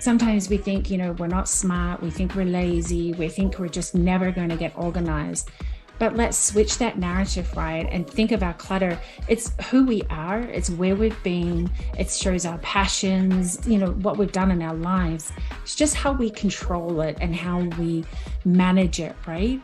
sometimes we think, we're not smart. We think we're lazy. We think we're just never going to get organized. But let's switch that narrative, right? And think of our clutter. It's who we are. It's where we've been. It shows our passions, what we've done in our lives. It's just how we control it and how we manage it, right?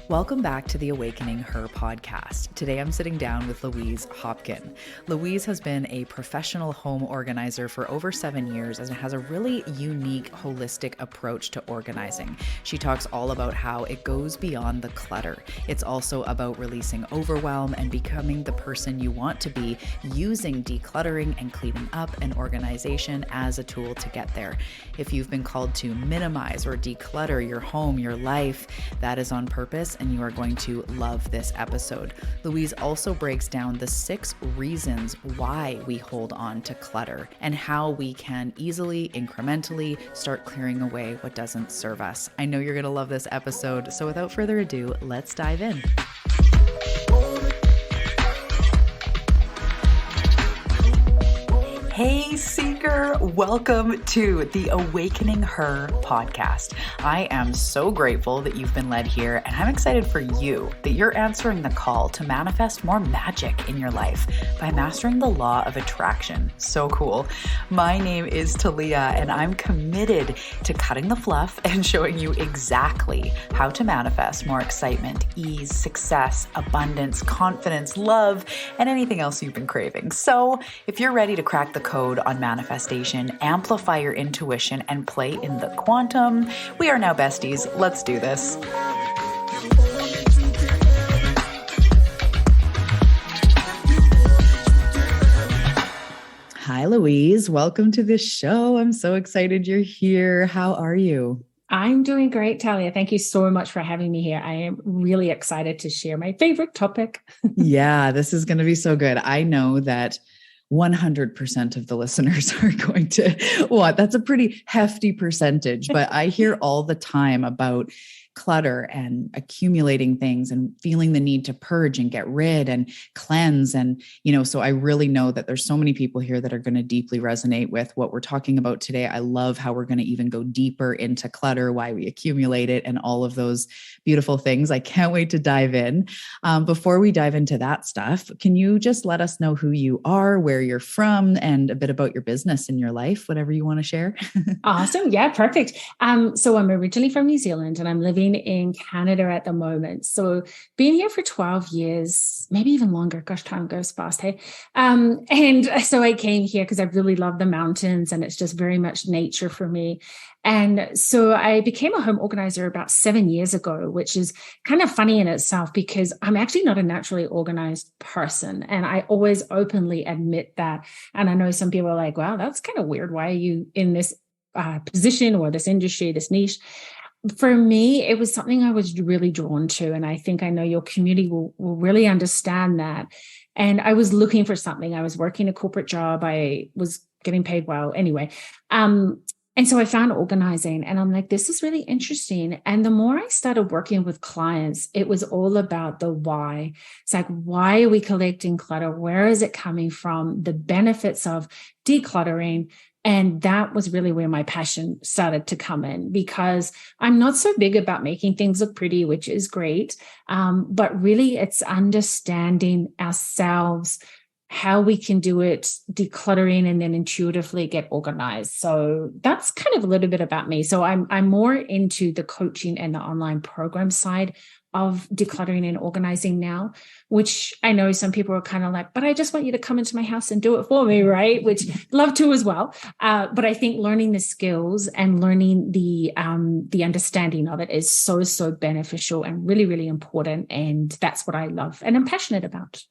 Welcome back to the Awakening Her podcast. Today I'm sitting down with Louise Hopkin. Louise has been a professional home organizer for over 7 years and has a really unique, holistic approach to organizing. She talks all about how it goes beyond the clutter. It's also about releasing overwhelm and becoming the person you want to be, using decluttering and cleaning up and organization as a tool to get there. If you've been called to minimize or declutter your home, your life, that is on purpose, and you are going to love this episode. Louise also breaks down the 6 reasons why we hold on to clutter and how we can easily, incrementally start clearing away what doesn't serve us. I know you're going to love this episode, so without further ado, let's dive in. Hey Seeker, welcome to the Awakening Her podcast. I am so grateful that you've been led here, and I'm excited for you that you're answering the call to manifest more magic in your life by mastering the law of attraction. So cool. My name is Talia, and I'm committed to cutting the fluff and showing you exactly how to manifest more excitement, ease, success, abundance, confidence, love, and anything else you've been craving. So if you're ready to crack the code on manifestation, amplify your intuition, and play in the quantum, we are now besties. Let's do this. Hi, Louise. Welcome to the show. I'm so excited you're here. How are you? I'm doing great, Talia. Thank you so much for having me here. I am really excited to share my favorite topic. Yeah, this is going to be so good. I know that 100% of the listeners are going to want. That's a pretty hefty percentage, but I hear all the time about clutter and accumulating things and feeling the need to purge and get rid and cleanse. And, so I really know that there's so many people here that are going to deeply resonate with what we're talking about today. I love how we're going to even go deeper into clutter, why we accumulate it, and all of those beautiful things. I can't wait to dive in. Before we dive into that stuff, can you just let us know who you are, where you're from, and a bit about your business and your life, whatever you want to share? Awesome. Yeah, perfect. So I'm originally from New Zealand and I'm living in Canada at the moment. So been here for 12 years, maybe even longer. Gosh, time goes fast. Hey. And so I came here because I really love the mountains and it's just very much nature for me. And so I became a home organizer about 7 years ago, which is kind of funny in itself because I'm actually not a naturally organized person. And I always openly admit that. And I know some people are like, wow, that's kind of weird. Why are you in this position or this industry, this niche? For me, it was something I was really drawn to. And I think I know your community will really understand that. And I was looking for something. I was working a corporate job. I was getting paid well anyway. And so I found organizing and I'm like, this is really interesting. And the more I started working with clients, it was all about the why. It's like, why are we collecting clutter? Where is it coming from? The benefits of decluttering. And that was really where my passion started to come in because I'm not so big about making things look pretty, which is great. But really it's understanding ourselves, how we can do it, decluttering, and then intuitively get organized. So that's kind of a little bit about me. So I'm more into the coaching and the online program side of decluttering and organizing now, which I know some people are kind of like, but I just want you to come into my house and do it for me, right? Which love to as well. But I think learning the skills and learning the understanding of it is so, so beneficial and really, really important. And that's what I love and I'm passionate about.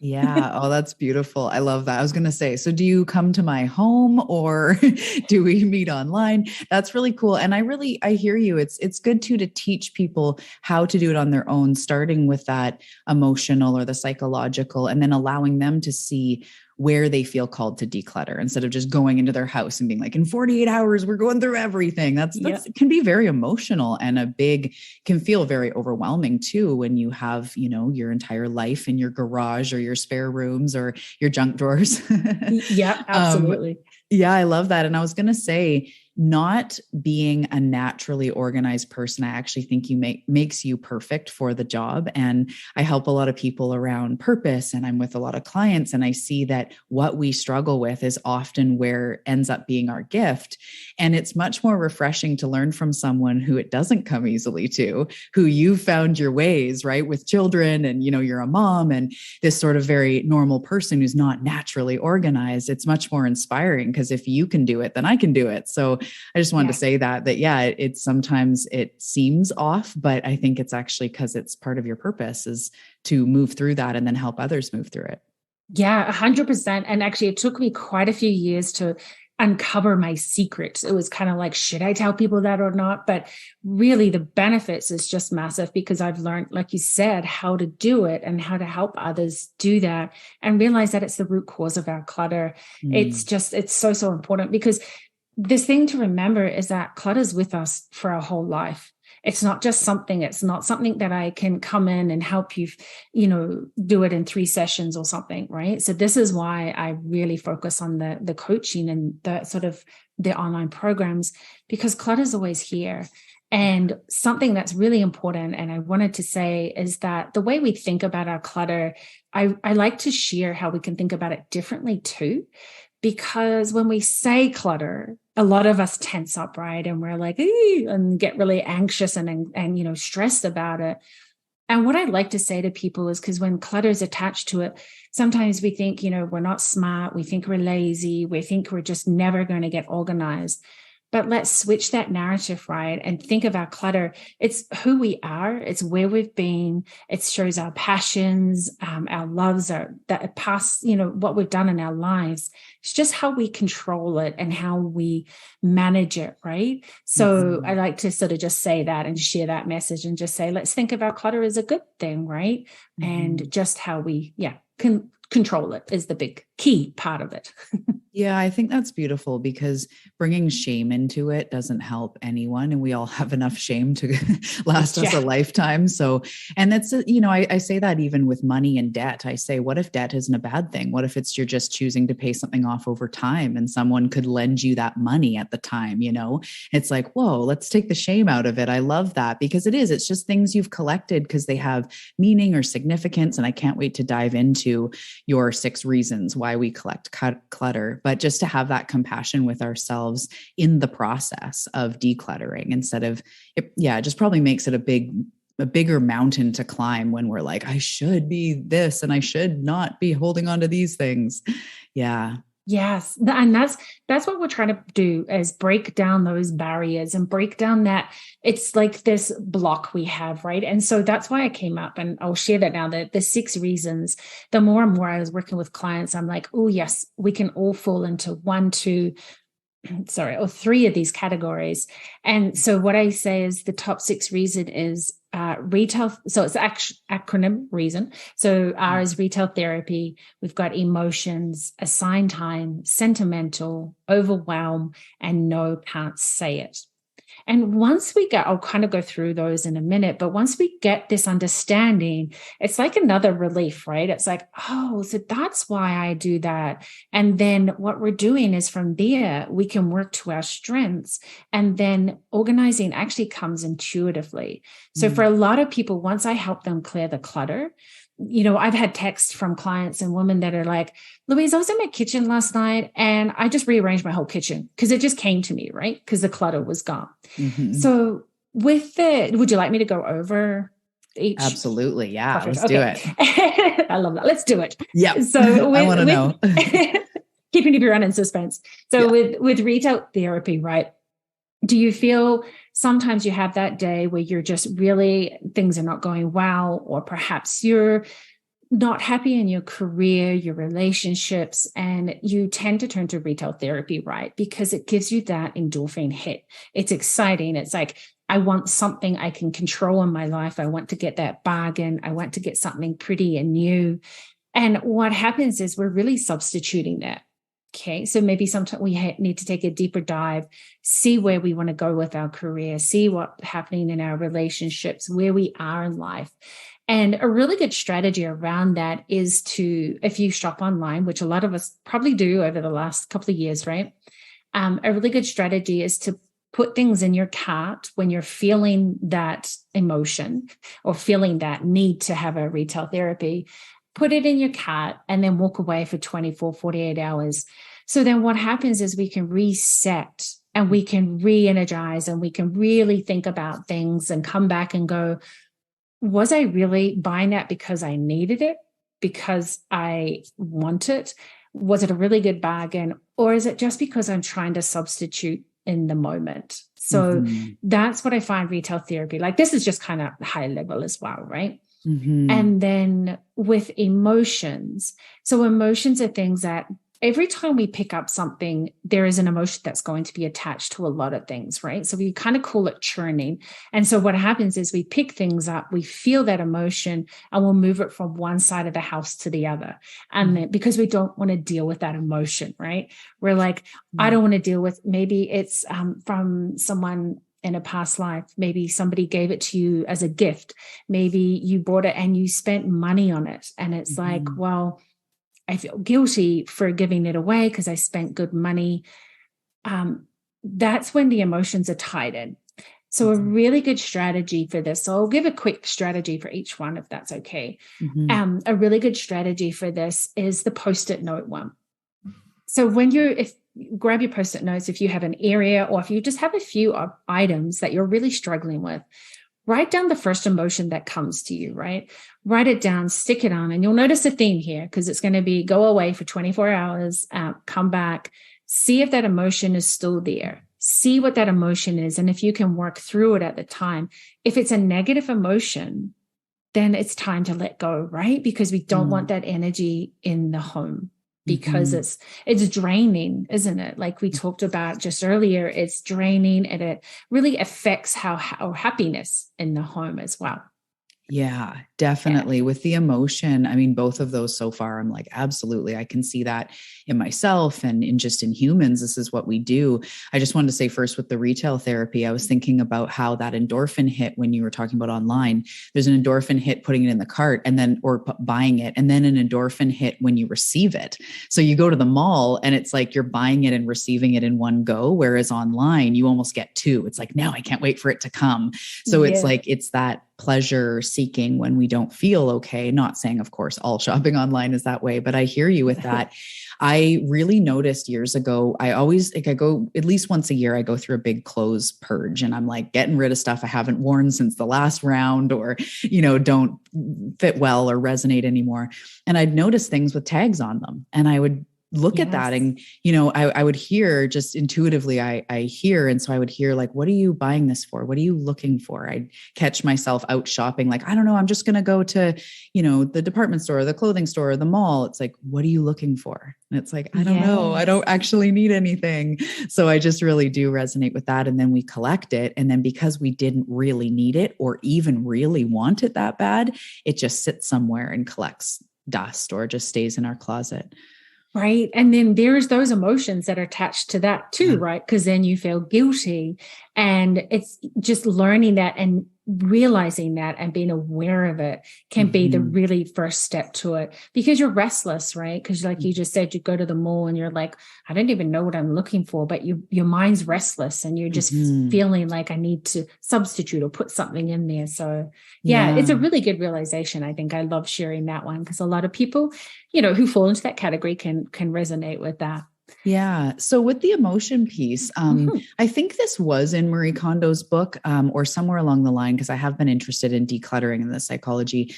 Yeah. Oh, that's beautiful. I love that. I was going to say, so do you come to my home or do we meet online? That's really cool. And I hear you. It's good too, to teach people how to do it on their own, starting with that emotional or the psychological, and then allowing them to see where they feel called to declutter instead of just going into their house and being like, in 48 hours, we're going through everything. That's It can be very emotional and can feel very overwhelming too, when you have, your entire life in your garage or your spare rooms or your junk drawers. Yeah, absolutely. Yeah, I love that. And I was going to say, not being a naturally organized person, I actually think makes you perfect for the job. And I help a lot of people around purpose, and I'm with a lot of clients, and I see that what we struggle with is often where ends up being our gift. And it's much more refreshing to learn from someone who it doesn't come easily to, who you found your ways, right? With children, and, you're a mom and this sort of very normal person who's not naturally organized. It's much more inspiring, because if you can do it, then I can do it. So I just wanted to say that yeah, it's sometimes it seems off, but I think it's actually because it's part of your purpose is to move through that and then help others move through it. Yeah, 100%. And actually, it took me quite a few years to uncover my secrets. It was kind of like, should I tell people that or not? But really, the benefits is just massive, because I've learned, like you said, how to do it and how to help others do that, and realize that it's the root cause of our clutter. It's so, so important, because this thing to remember is that clutter is with us for our whole life. It's not something that I can come in and help you, do it in 3 sessions or something, right? So this is why I really focus on the coaching and the sort of the online programs, because clutter is always here. And something that's really important, and I wanted to say, is that the way we think about our clutter, I like to share how we can think about it differently too. Because when we say clutter, a lot of us tense up, right? And we're like, and get really anxious and stressed about it. And what I'd like to say to people is, because when clutter is attached to it, sometimes we think, we're not smart. We think we're lazy. We think we're just never going to get organized. But let's switch that narrative, right? And think of our clutter. It's who we are. It's where we've been. It shows our passions, our loves, that past, what we've done in our lives. It's just how we control it and how we manage it, right? So I like to sort of just say that and share that message and just say, let's think of our clutter as a good thing, right? And just how we, can control it is the big key part of it. Yeah, I think that's beautiful, because bringing shame into it doesn't help anyone. And we all have enough shame to last us a lifetime. So, and that's, I say that even with money and debt. I say, what if debt isn't a bad thing? What if you're just choosing to pay something off over time, and someone could lend you that money at the time? It's like, whoa, let's take the shame out of it. I love that, because it's just things you've collected because they have meaning or significance. And I can't wait to dive into your 6 reasons why we collect clutter. But just to have that compassion with ourselves in the process of decluttering, instead of, it just probably makes it a bigger mountain to climb when we're like, I should be this and I should not be holding on to these things. Yeah. Yes. And that's what we're trying to do, is break down those barriers and break down that it's like this block we have, right? And so that's why I came up, and I'll share that now, the 6 reasons. The more and more I was working with clients, I'm like, oh yes, we can all fall into 1, 2, or 3 of these categories. And so what I say is the top 6 reason is retail. So it's acronym reason. So R is retail therapy. We've got emotions, assigned time, sentimental, overwhelm, and no, can't say it. And once we get, I'll kind of go through those in a minute, but once we get this understanding, it's like another relief, right? It's like, oh, so that's why I do that. And then what we're doing is, from there, we can work to our strengths. And then organizing actually comes intuitively. So for a lot of people, once I help them clear the clutter, I've had texts from clients and women that are like, Louise, I was in my kitchen last night and I just rearranged my whole kitchen because it just came to me, right? Because the clutter was gone. So would you like me to go over each? Absolutely. Yeah. Perfect. Let's do it. I love that. Let's do it. Yeah. So I want to know. Keeping everyone in suspense. So with retail therapy, right? Do you feel sometimes you have that day where you're just really, things are not going well, or perhaps you're not happy in your career, your relationships, and you tend to turn to retail therapy, right? Because it gives you that endorphin hit. It's exciting. It's like, I want something I can control in my life. I want to get that bargain. I want to get something pretty and new. And what happens is we're really substituting that. Okay, so maybe sometimes we need to take a deeper dive, see where we want to go with our career, see what's happening in our relationships, where we are in life. And a really good strategy around that is to, if you shop online, which a lot of us probably do over the last couple of years, right? A really good strategy is to put things in your cart when you're feeling that emotion or feeling that need to have a retail therapy. Put it in your cart and then walk away for 24, 48 hours. So then what happens is we can reset and we can re-energize and we can really think about things and come back and go, was I really buying that because I needed it? Because I want it? Was it a really good bargain? Or is it just because I'm trying to substitute in the moment? So that's what I find retail therapy. Like, this is just kind of high level as well, right? And then with emotions. So emotions are things that every time we pick up something, there is an emotion that's going to be attached to a lot of things, right? So we kind of call it churning. And so what happens is we pick things up, we feel that emotion, and we'll move it from one side of the house to the other. And then, because we don't want to deal with that emotion, right? We're like, I don't want to deal with, maybe it's from someone in a past life. Maybe somebody gave it to you as a gift. Maybe you bought it and you spent money on it. And it's like, well, I feel guilty for giving it away because I spent good money. That's when the emotions are tied in. So a really good strategy for this. So I'll give a quick strategy for each one, if that's okay. A really good strategy for this is the Post-it note one. So if grab your Post-it notes, if you have an area or if you just have a few items that you're really struggling with, write down the first emotion that comes to you, right? Write it down, stick it on, and you'll notice a theme here because it's going to be go away for 24 hours, come back, see if that emotion is still there. See what that emotion is. And if you can work through it at the time. If it's a negative emotion, then it's time to let go, right? Because we don't want that energy in the home. Because it's draining, isn't it? Like we talked about just earlier, it's draining and it really affects our happiness in the home as well. Yeah, definitely. Yeah. With the emotion, I mean, both of those so far, I'm like, absolutely. I can see that in myself and in just in humans. This is what we do. I just wanted to say first with the retail therapy, I was thinking about how that endorphin hit when you were talking about online, there's an endorphin hit putting it in the cart and then, or buying it, and then an endorphin hit when you receive it. So you go to the mall and it's like you're buying it and receiving it in one go. Whereas online, you almost get two. It's like, now I can't wait for it to come. So it's like, it's that pleasure seeking when we don't feel okay. Not saying, of course, all shopping online is that way, but I hear you with that. I really noticed years ago, I go at least once a year, I go through a big clothes purge and I'm like getting rid of stuff I haven't worn since the last round or, don't fit well or resonate anymore. And I'd notice things with tags on them and I would look at that and, I would hear just intuitively, I hear. And so I would hear like, what are you buying this for? What are you looking for? I'd catch myself out shopping. Like, I don't know, I'm just going to go to, the department store, the clothing store, the mall. It's like, what are you looking for? And it's like, I don't know. I don't actually need anything. So I just really do resonate with that. And then we collect it. And then because we didn't really need it or even really want it that bad, it just sits somewhere and collects dust or just stays in our closet. Right. And then there's those emotions that are attached to that too, right? Because then you feel guilty and it's just learning that and realizing that and being aware of it can be the really first step to it because you're restless, right? Because like you just said, you go to the mall and you're like, I don't even know what I'm looking for, but your mind's restless and you're just feeling like I need to substitute or put something in there. So yeah, it's a really good realization. I think I love sharing that one because a lot of people, who fall into that category can resonate with that. Yeah. So with the emotion piece, I think this was in Marie Kondo's book or somewhere along the line, because I have been interested in decluttering and the psychology.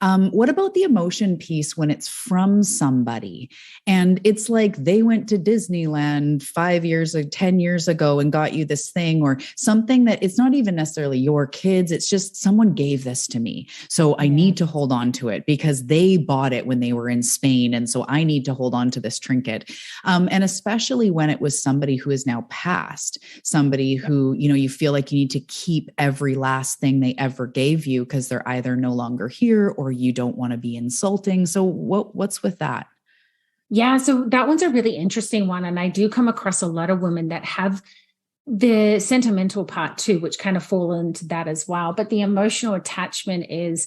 What about the emotion piece when it's from somebody and it's like they went to Disneyland 5 years or 10 years ago and got you this thing or something that it's not even necessarily your kids. It's just someone gave this to me. So I need to hold on to it because they bought it when they were in Spain. And so I need to hold on to this trinket. And especially when it was somebody who is now passed, somebody who, you feel like you need to keep every last thing they ever gave you because they're either no longer here or you don't want to be insulting. So what's with that? Yeah. So that one's a really interesting one. And I do come across a lot of women that have the sentimental part too, which kind of fall into that as well. But the emotional attachment is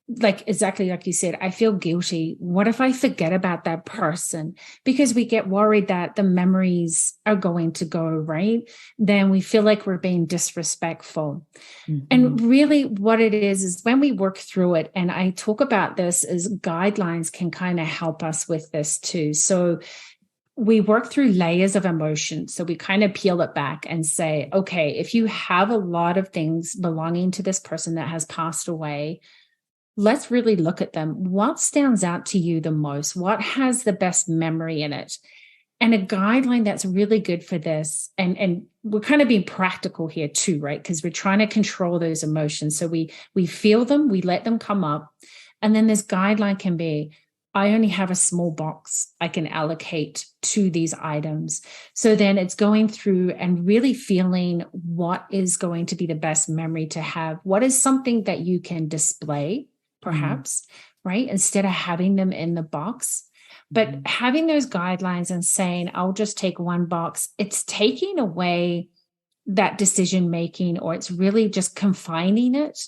like exactly like you said, I feel guilty. What if I forget about that person? Because we get worried that the memories are going to go, right? Then we feel like we're being disrespectful. Mm-hmm. And really what it is when we work through it, and I talk about this as guidelines can kind of help us with this too. So we work through layers of emotion. So we kind of peel it back and say, okay, if you have a lot of things belonging to this person that has passed away, let's really look at them. What stands out to you the most? What has the best memory in it? And a guideline that's really good for this, and we're kind of being practical here too, right? Because we're trying to control those emotions. So we feel them, we let them come up. And then this guideline can be, I only have a small box I can allocate to these items. So then it's going through and really feeling what is going to be the best memory to have. What is something that you can display, perhaps, right? Instead of having them in the box. But having those guidelines and saying, I'll just take one box, it's taking away that decision making, or it's really just confining it,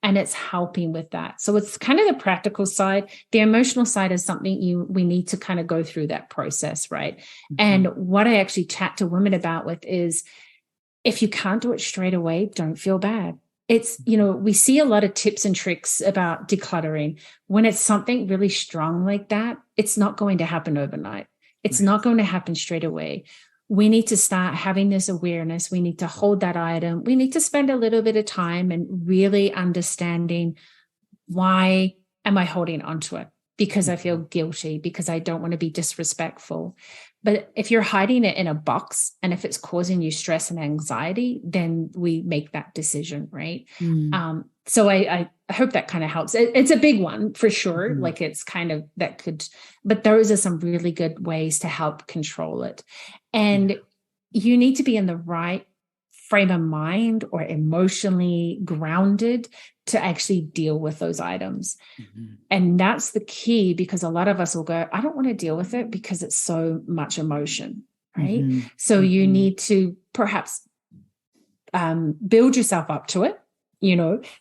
and it's helping with that. So it's kind of the practical side. The emotional side is something we need to kind of go through that process, right? Mm-hmm. And what I actually chat to women about with is, if you can't do it straight away, don't feel bad. It's, we see a lot of tips and tricks about decluttering. When it's something really strong like that, it's not going to happen overnight. It's not going to happen straight away. We need to start having this awareness. We need to hold that item. We need to spend a little bit of time and really understanding, why am I holding onto it? Because I feel guilty, because I don't want to be disrespectful. But if you're hiding it in a box, and if it's causing you stress and anxiety, then we make that decision, right? So I hope that kind of helps. It's a big one for sure. Like it's kind of but those are some really good ways to help control it. And you need to be in the right frame of mind or emotionally grounded to actually deal with those items. And that's the key, because a lot of us will go, I don't want to deal with it because it's so much emotion, right? So you need to perhaps build yourself up to it,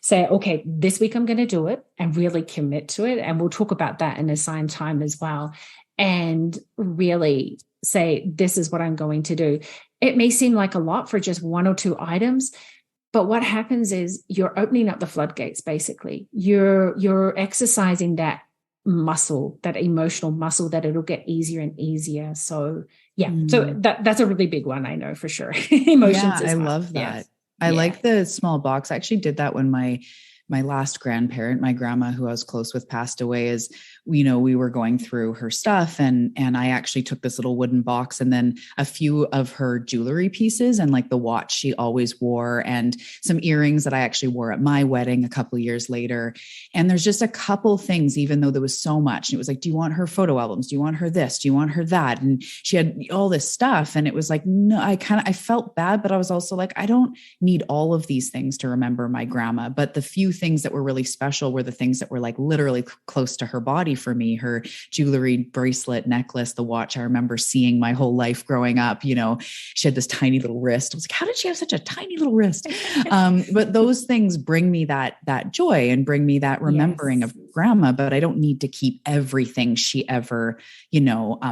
say, okay, this week I'm going to do it, and really commit to it. And we'll talk about that in assigned time as well. And really say, this is what I'm going to do. It may seem like a lot for just one or two items, but what happens is you're opening up the floodgates, basically. You're exercising that muscle, that emotional muscle, that it'll get easier and easier. So so that's a really big one, I know for sure. Emotions as well. I love that. I like the small box. I actually did that when my last grandparent, my grandma, who I was close with, passed away. We were going through her stuff, and I actually took this little wooden box, and then a few of her jewelry pieces, and like the watch she always wore, and some earrings that I actually wore at my wedding a couple of years later. And there's just a couple things, even though there was so much, and it was like, do you want her photo albums? Do you want her this? Do you want her that? And she had all this stuff. And it was like, no, I felt bad, but I was also like, I don't need all of these things to remember my grandma. But the few things that were really special were the things that were like literally close to her body for me. Her jewelry, bracelet, necklace, the watch. I remember seeing my whole life growing up. She had this tiny little wrist. I was like, how did she have such a tiny little wrist? But those things bring me that joy and bring me that remembering of grandma. But I don't need to keep everything she ever,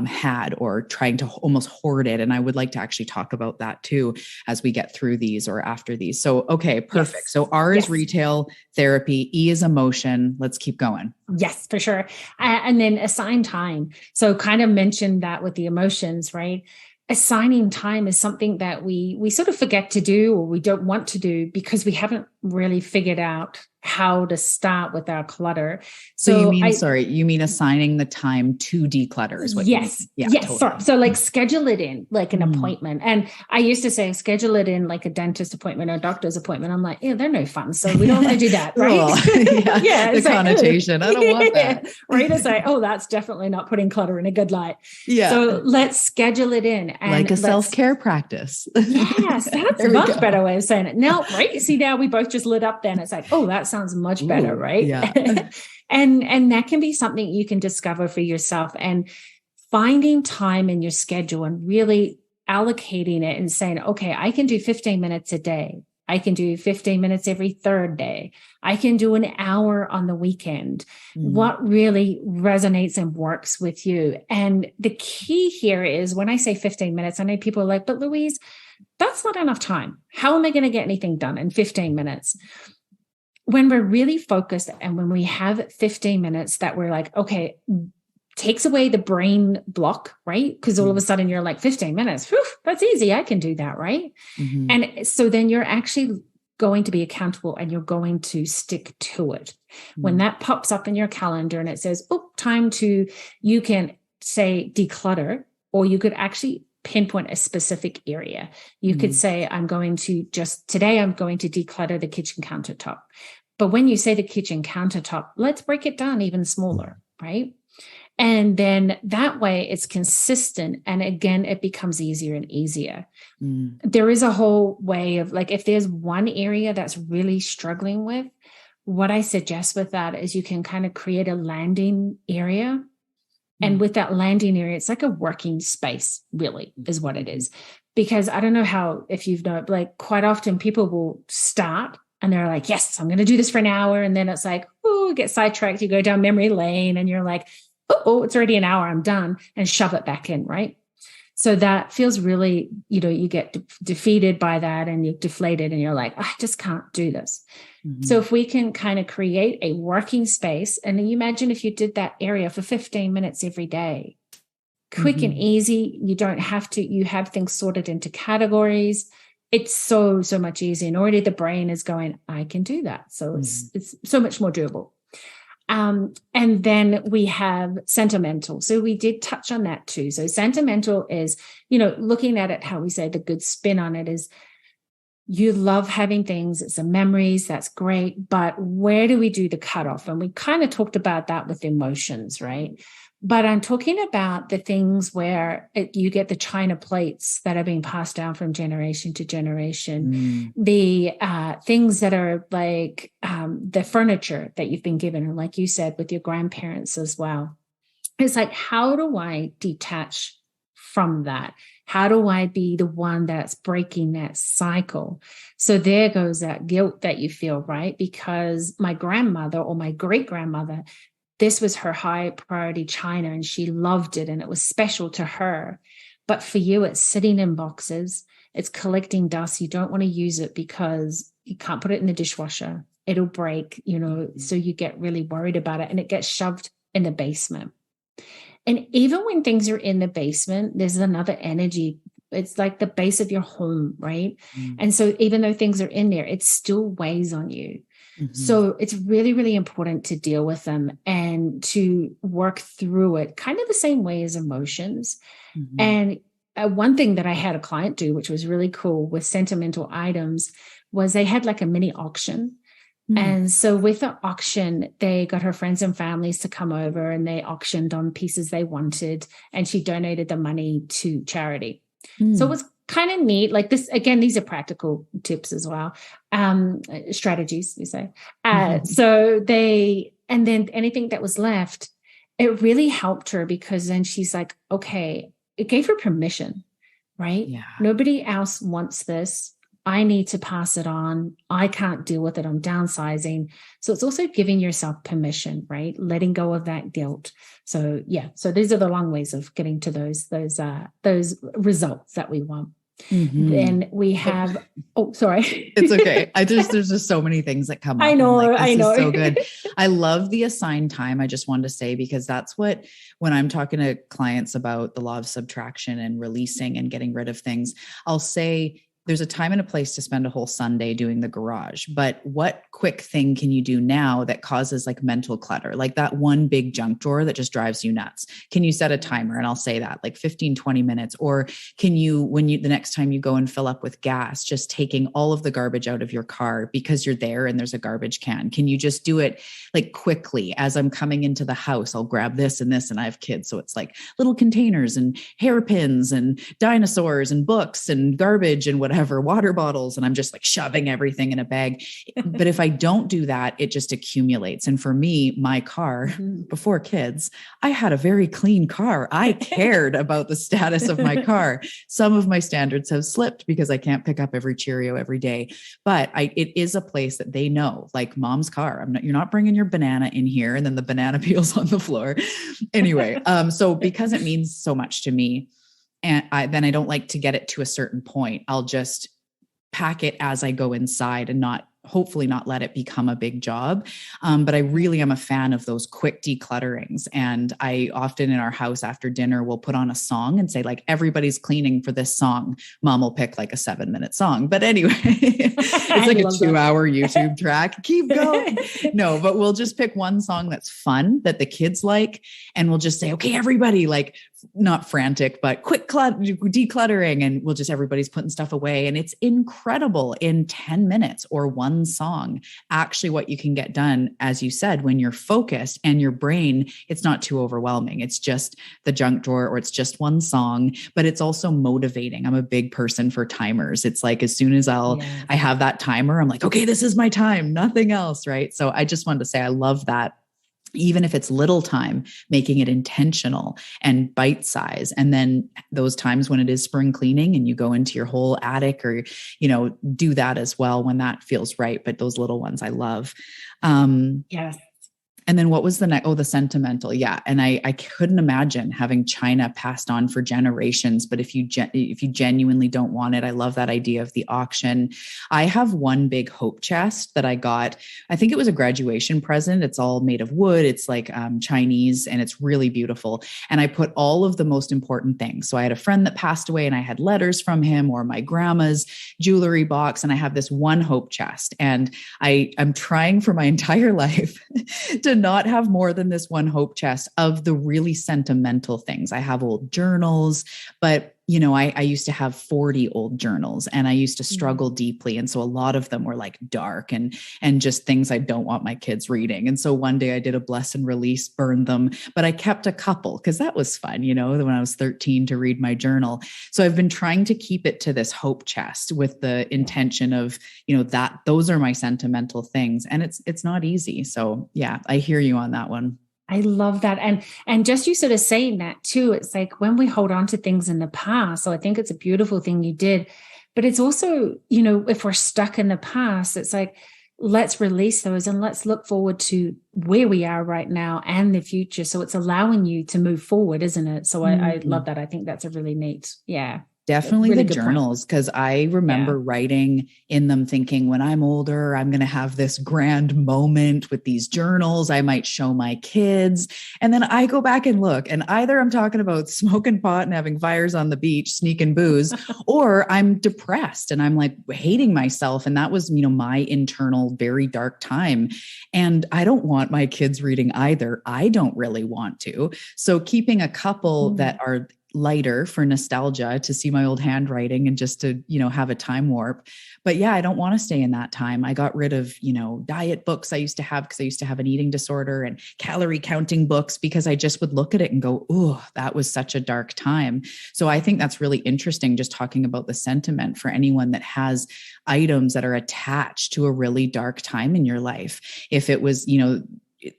had, or trying to almost hoard it. And I would like to actually talk about that too as we get through these or after these. So, okay, perfect. So R is retail, therapy, E is emotion. Let's keep going. Yes, for sure. And then assign time. So kind of mentioned that with the emotions, right? Assigning time is something that we sort of forget to do, or we don't want to do, because we haven't really figured out how to start with our clutter. So you mean assigning the time to declutter is what you mean? Yeah, totally. Sorry. So like schedule it in like an appointment. And I used to say, schedule it in like a dentist appointment or a doctor's appointment. I'm like, yeah, they're no fun. So we don't want to do that. Right. The connotation. I don't want that. Right. It's like, that's definitely not putting clutter in a good light. Yeah. So let's schedule it in. And like a self-care practice. Yes. That's a much better way of saying it. Now, right. See, now we both just lit up then. It's like, that sounds much better. Right. Yeah. And that can be something you can discover for yourself, and finding time in your schedule and really allocating it and saying, okay, I can do 15 minutes a day. I can do 15 minutes every third day. I can do an hour on the weekend. What really resonates and works with you? And the key here is when I say 15 minutes, I know people are like, but Louise, that's not enough time. How am I going to get anything done in 15 minutes? When we're really focused and when we have 15 minutes that we're like, okay, takes away the brain block, right? Because all of a sudden you're like 15 minutes, whew, that's easy. I can do that, right? And so then you're actually going to be accountable and you're going to stick to it. When that pops up in your calendar and it says, oh, time to, you can say declutter, or you could actually pinpoint a specific area. You could say, I'm going to declutter the kitchen countertop. But when you say the kitchen countertop, let's break it down even smaller, right? And then that way it's consistent. And again, it becomes easier and easier. There is a whole way of like, if there's one area that's really struggling with, what I suggest with that is you can kind of create a landing area. And with that landing area, it's like a working space, really, is what it is. Because I don't know how, if you've known, like quite often people will start and they're like, yes, I'm going to do this for an hour. And then it's like, oh, get sidetracked. You go down memory lane and you're like, oh, it's already an hour, I'm done, and shove it back in, right? So that feels really, you get defeated by that and you're deflated and you're like, I just can't do this. So if we can kind of create a working space, and you imagine if you did that area for 15 minutes every day, quick and easy, you don't have to, you have things sorted into categories. It's so much easier. And already the brain is going, I can do that. So it's so much more doable. And then we have sentimental. So we did touch on that too. So sentimental is, looking at it, how we say the good spin on it is you love having things. It's the memories. That's great. But where do we do the cutoff? And we kind of talked about that with emotions, right? But I'm talking about the things where you get the china plates that are being passed down from generation to generation, the things that are like the furniture that you've been given, or like you said, with your grandparents as well. It's like, how do I detach from that? How do I be the one that's breaking that cycle? So there goes that guilt that you feel, right? Because my grandmother or my great-grandmother, this was her high priority china and she loved it and it was special to her. But for you, it's sitting in boxes. It's collecting dust. You don't want to use it because you can't put it in the dishwasher. It'll break, so you get really worried about it and it gets shoved in the basement. And even when things are in the basement, there's another energy. It's like the base of your home, right? And so even though things are in there, it still weighs on you. So it's really, really important to deal with them and to work through it kind of the same way as emotions. And one thing that I had a client do, which was really cool with sentimental items, was they had like a mini auction. And so with the auction, they got her friends and families to come over and they auctioned on pieces they wanted. And she donated the money to charity. So it was kind of neat. Like this, again, these are practical tips as well. Strategies, we say. So and then anything that was left, it really helped her because then she's like, okay, it gave her permission, right? Yeah. Nobody else wants this. I need to pass it on. I can't deal with it. I'm downsizing. So it's also giving yourself permission, right? Letting go of that guilt. So yeah. So these are the long ways of getting to those results that we want. Then we have, sorry. It's okay. There's just so many things that come up. I know. This is so good. I love the assigned time. I just wanted to say, because that's when I'm talking to clients about the law of subtraction and releasing and getting rid of things, I'll say, there's a time and a place to spend a whole Sunday doing the garage, but what quick thing can you do now that causes like mental clutter, like that one big junk drawer that just drives you nuts? Can you set a timer? And I'll say that like 15, 20 minutes, or can you, the next time you go and fill up with gas, just taking all of the garbage out of your car because you're there and there's a garbage can. Can you just do it like quickly? As I'm coming into the house, I'll grab this and this, and I have kids. So it's like little containers and hairpins and dinosaurs and books and garbage and whatever. whatever, water bottles, and I'm just like shoving everything in a bag. But if I don't do that, it just accumulates. And for me, my car before kids, I had a very clean car. I cared about the status of my car. Some of my standards have slipped because I can't pick up every Cheerio every day, but it is a place that they know, like mom's car. You're not bringing your banana in here and then the banana peels on the floor. Anyway, so because it means so much to me, and then I don't like to get it to a certain point. I'll just pack it as I go inside and hopefully not let it become a big job. But I really am a fan of those quick declutterings. And I often in our house after dinner, will put on a song and say like, everybody's cleaning for this song. Mom will pick like a 7-minute song. But anyway, it's like a 2-hour YouTube track. Keep going. No, but we'll just pick one song that's fun that the kids like. And we'll just say, okay, everybody, like not frantic, but quick decluttering. And everybody's putting stuff away. And it's incredible in 10 minutes or one song, actually what you can get done, as you said, when you're focused and your brain, it's not too overwhelming. It's just the junk drawer or it's just one song, but it's also motivating. I'm a big person for timers. It's like, as soon as I have that timer, I'm like, okay, this is my time, nothing else. Right. So I just wanted to say, I love that. Even if it's little time, making it intentional and bite size. And then those times when it is spring cleaning and you go into your whole attic or, do that as well when that feels right. But those little ones I love. Yes. And then what was the next? Oh, the sentimental. Yeah. And I couldn't imagine having China passed on for generations, but if you genuinely don't want it, I love that idea of the auction. I have one big hope chest that I got. I think it was a graduation present. It's all made of wood. It's like Chinese and it's really beautiful. And I put all of the most important things. So I had a friend that passed away and I had letters from him or my grandma's jewelry box. And I have this one hope chest and I'm trying for my entire life to not have more than this one hope chest of the really sentimental things. I have old journals, but I used to have 40 old journals and I used to struggle deeply. And so a lot of them were like dark and just things I don't want my kids reading. And so one day I did a bless and release, burned them, but I kept a couple because that was fun, when I was 13 to read my journal. So I've been trying to keep it to this hope chest with the intention of, that those are my sentimental things. And it's not easy. So yeah, I hear you on that one. I love that. And just you sort of saying that too, it's like when we hold on to things in the past, so I think it's a beautiful thing you did, but it's also, if we're stuck in the past, it's like, let's release those and let's look forward to where we are right now and the future. So it's allowing you to move forward, isn't it? So I love that. I think that's a really neat, Definitely really the journals, because I remember writing in them thinking when I'm older, I'm going to have this grand moment with these journals. I might show my kids. And then I go back and look and either I'm talking about smoking pot and having fires on the beach, sneaking booze, or I'm depressed and I'm like hating myself. And that was, my internal, very dark time. And I don't want my kids reading either. I don't really want to. So keeping a couple that are lighter for nostalgia to see my old handwriting and just to, have a time warp. But yeah, I don't want to stay in that time. I got rid of, diet books I used to have because I used to have an eating disorder and calorie counting books because I just would look at it and go, oh, that was such a dark time. So I think that's really interesting, just talking about the sentiment for anyone that has items that are attached to a really dark time in your life. If it was,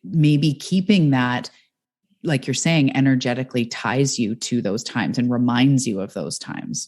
maybe keeping that, like you're saying, energetically ties you to those times and reminds you of those times.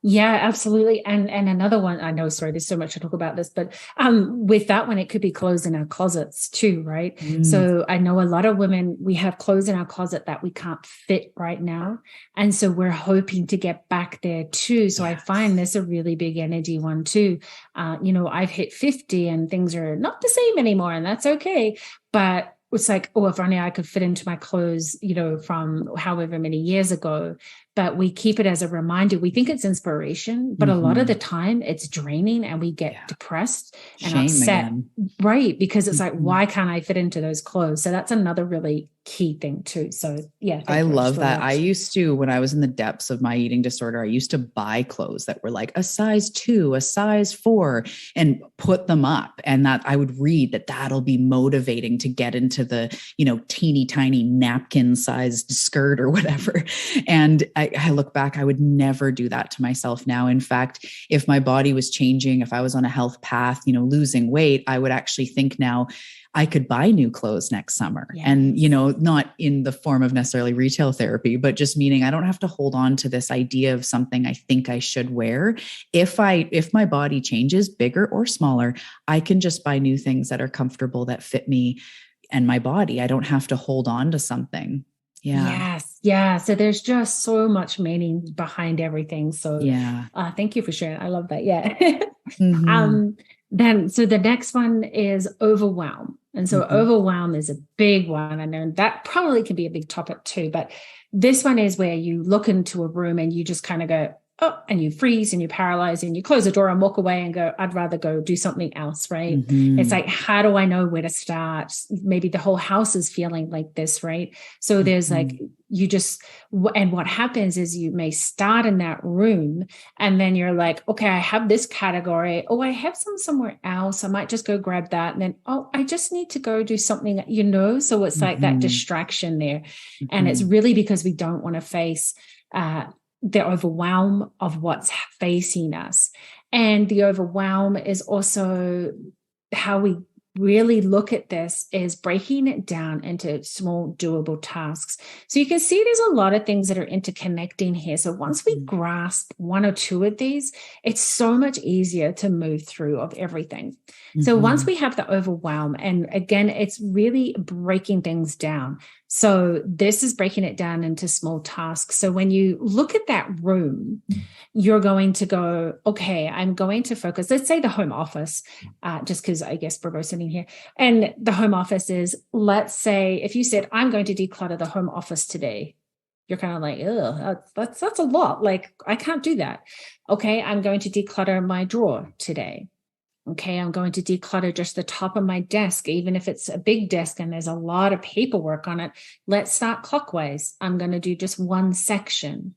Yeah, absolutely. And another one, I know, sorry, there's so much to talk about this, but with that one, it could be clothes in our closets too, right? So I know a lot of women, we have clothes in our closet that we can't fit right now. And so we're hoping to get back there too. So I find this a really big energy one too. I've hit 50 and things are not the same anymore, and that's okay. But it's like, oh, if only I could fit into my clothes, from however many years ago. But we keep it as a reminder. We think it's inspiration, but a lot of the time it's draining and we get depressed and shame upset. Again. Right. Because it's like, why can't I fit into those clothes? So that's another really key thing too. So yeah. I love that. I used to, when I was in the depths of my eating disorder, I used to buy clothes that were like a size 2, a size 4, and put them up. And that I would read that'll be motivating to get into the, teeny tiny napkin sized skirt or whatever. And I look back, I would never do that to myself now. In fact, if my body was changing, if I was on a health path, losing weight, I would actually think now I could buy new clothes next summer. Yes. And, not in the form of necessarily retail therapy, but just meaning I don't have to hold on to this idea of something I think I should wear. If my body changes, bigger or smaller, I can just buy new things that are comfortable, that fit me and my body. I don't have to hold on to something. Yeah. Yes. Yeah. So there's just so much meaning behind everything. So Yeah. Thank you for sharing. I love that. Yeah. Mm-hmm. So the next one is overwhelm. And so overwhelm is a big one. I know that probably can be a big topic too, but this one is where you look into a room and you just kind of go, oh, and you freeze and you paralyze and you close the door and walk away and go, I'd rather go do something else, right? It's like, how do I know where to start? Maybe the whole house is feeling like this, right? So there's like, and what happens is you may start in that room and then you're like, okay, I have this category. Oh, I have some somewhere else. I might just go grab that. And then, oh, I just need to go do something, so it's like that distraction there. And it's really because we don't want to face, the overwhelm of what's facing us. And the overwhelm is also how we really look at this is breaking it down into small doable tasks. So you can see there's a lot of things that are interconnecting here. So once we grasp one or two of these, it's so much easier to move through of everything. So once we have the overwhelm, and again, it's really breaking things down. So this is breaking it down into small tasks. So when you look at that room, you're going to go, okay, I'm going to focus. Let's say the home office, just because I guess we're both sitting here. And the home office is, let's say, if you said, I'm going to declutter the home office today, you're kind of like, oh, that's a lot. Like, I can't do that. Okay, I'm going to declutter my drawer today. Okay, I'm going to declutter just the top of my desk, even if it's a big desk and there's a lot of paperwork on it. Let's start clockwise. I'm going to do just one section.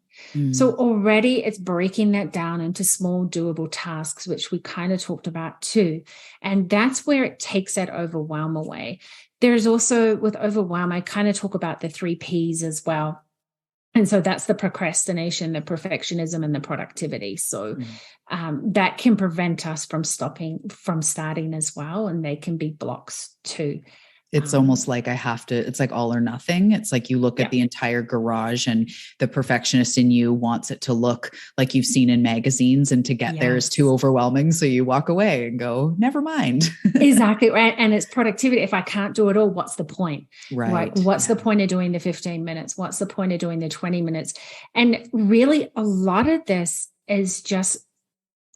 So already it's breaking that down into small doable tasks, which we kind of talked about too. And that's where it takes that overwhelm away. There's also with overwhelm, I kind of talk about the 3 Ps as well. And so that's the procrastination, the perfectionism, and the productivity. So that can prevent us from starting as well. And they can be blocks too. It's almost like it's like all or nothing. It's like you look at the entire garage and the perfectionist in you wants it to look like you've seen in magazines, and to get there is too overwhelming. So you walk away and go, never mind. Exactly. Right. And it's productivity. If I can't do it all, what's the point? Right. What's the point of doing the 15 minutes? What's the point of doing the 20 minutes? And really a lot of this is just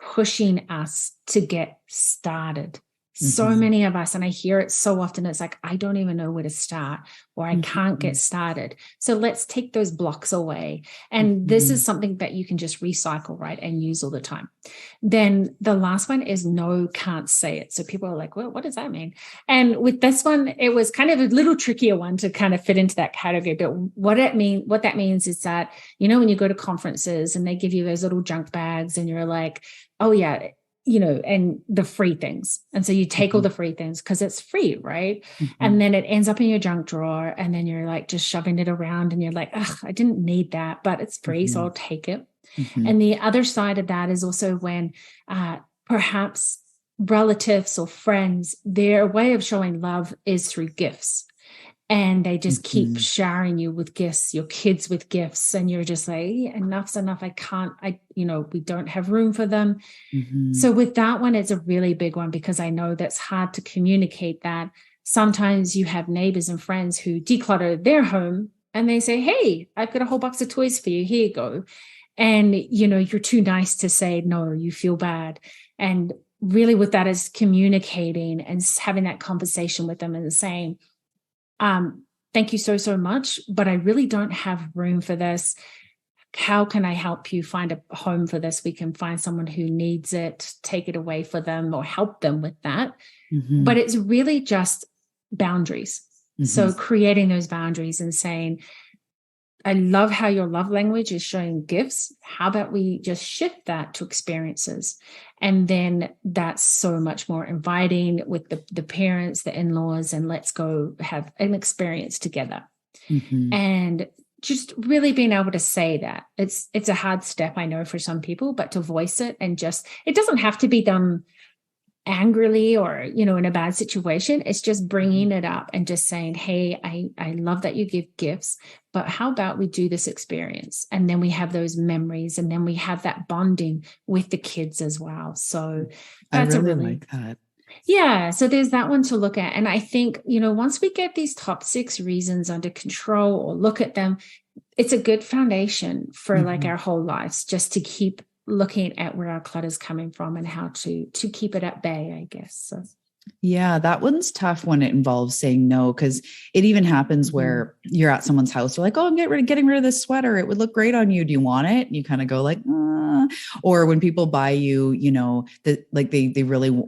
pushing us to get started. So many of us, and I hear it so often, it's like, I don't even know where to start, or I can't get started. So let's take those blocks away. And this is something that you can just recycle, right, and use all the time. Then the last one is no, can't say it. So people are like, well, what does that mean? And with this one, it was kind of a little trickier one to kind of fit into that category. But what that means is that, when you go to conferences and they give you those little junk bags and you're like, oh yeah, and the free things. And so you take all the free things because it's free, right? And then it ends up in your junk drawer. And then you're like just shoving it around and you're like, ugh, I didn't need that, but it's free. So I'll take it. And the other side of that is also when perhaps relatives or friends, their way of showing love is through gifts. And they just keep showering you with gifts, your kids with gifts. And you're just like, enough's enough. We don't have room for them. So with that one, it's a really big one because I know that's hard to communicate that. Sometimes you have neighbors and friends who declutter their home and they say, hey, I've got a whole box of toys for you. Here you go. And, you're too nice to say, no, you feel bad. And really with that is communicating and having that conversation with them and saying, thank you so much, but I really don't have room for this. How can I help you find a home for this? We can find someone who needs it, take it away for them or help them with that. But it's really just boundaries. So creating those boundaries and saying, I love how your love language is showing gifts. How about we just shift that to experiences? And then that's so much more inviting with the parents, the in-laws, and let's go have an experience together. And just really being able to say that. It's a hard step, I know, for some people, but to voice it and just, it doesn't have to be done angrily or, you know, in a bad situation. It's just bringing it up and just saying, hey, I love that you give gifts, but how about we do this experience? And then we have those memories, and then we have that bonding with the kids as well. So that's I really like that. Yeah. So there's that one to look at. And I think, you know, once we get these top 6 reasons under control or look at them, it's a good foundation for like our whole lives, just to keep looking at where our clutter is coming from and how to keep it at bay, I guess. So. Yeah, that one's tough when it involves saying no, because it even happens where you're at someone's house. They're like, oh, I'm getting rid of this sweater. It would look great on you. Do you want it? And you kind of go like, or when people buy you, you know, like they really